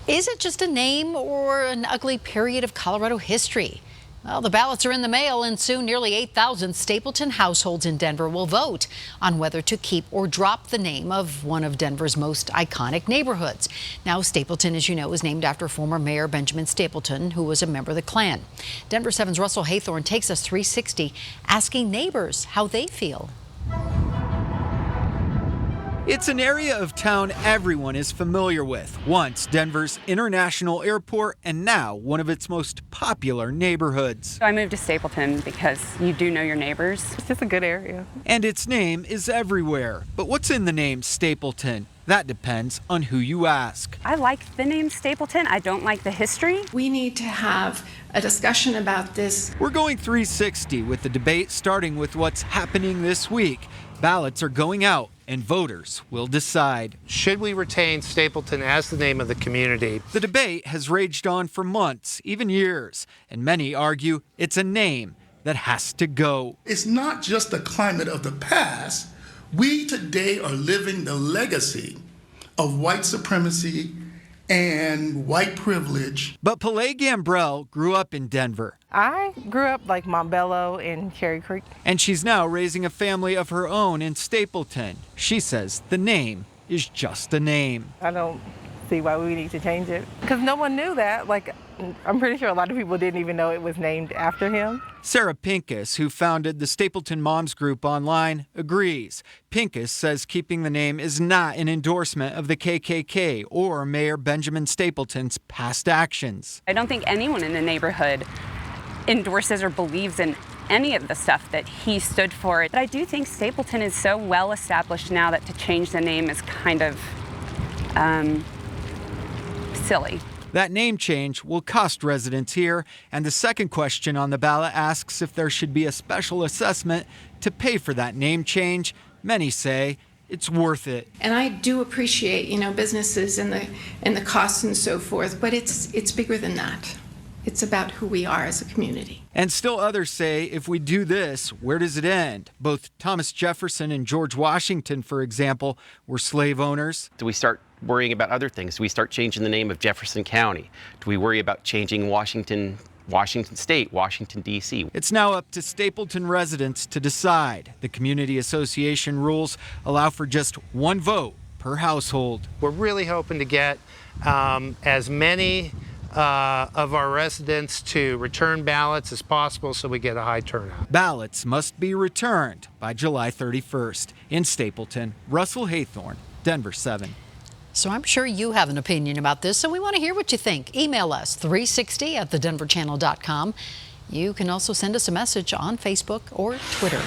Is it just a name or an ugly period of Colorado history? Well, the ballots are in the mail, and soon nearly 8,000 Stapleton households in Denver will vote on whether to keep or drop the name of one of Denver's most iconic neighborhoods. Now, Stapleton, as you know, is named after former Mayor Benjamin Stapleton, who was a member of the Klan. Denver 7's Russell Haythorne takes us 360, asking neighbors how they feel. It's an area of town everyone is familiar with. Once Denver's international airport, and now one of its most popular neighborhoods. I moved to Stapleton because you do know your neighbors. It's just a good area. And its name is everywhere. But what's in the name Stapleton? That depends on who you ask. I like the name Stapleton. I don't like the history. We need to have a discussion about this. We're going 360 with the debate starting with what's happening this week. Ballots are going out and voters will decide. Should we retain Stapleton as the name of the community? The debate has raged on for months, even years, and many argue it's a name that has to go. It's not just the climate of the past. We today are living the legacy of white supremacy and white privilege. But Pelé Gambrell grew up in Denver. I grew up like Montbello and Cherry Creek. And she's now raising a family of her own in Stapleton. She says the name is just a name. I don't see why we need to change it. Because no one knew that. Like, I'm pretty sure a lot of people didn't even know it was named after him. Sarah Pincus, who founded the Stapleton Moms Group online, agrees. Pincus says keeping the name is not an endorsement of the KKK or Mayor Benjamin Stapleton's past actions. I don't think anyone in the neighborhood endorses or believes in any of the stuff that he stood for. But I do think Stapleton is so well established now that to change the name is kind of silly. That name change will cost residents here, and the second question on the ballot asks if there should be a special assessment to pay for that name change. Many say it's worth it. And I do appreciate, businesses and the costs and so forth, but it's bigger than that. It's about who we are as a community. And still others say, if we do this, where does it end? Both Thomas Jefferson and George Washington, for example, were slave owners. Do we start worrying about other things? Do we start changing the name of Jefferson County? Do we worry about changing Washington State, Washington, D.C.? It's now up to Stapleton residents to decide. The community association rules allow for just one vote per household. We're really hoping to get as many of our residents to return ballots as possible so we get a high turnout. Ballots must be returned by July 31st. In Stapleton, Russell Haythorne, Denver 7. So I'm sure you have an opinion about this, so we want to hear what you think. Email us 360@thedenverchannel.com. You can also send us a message on Facebook or Twitter.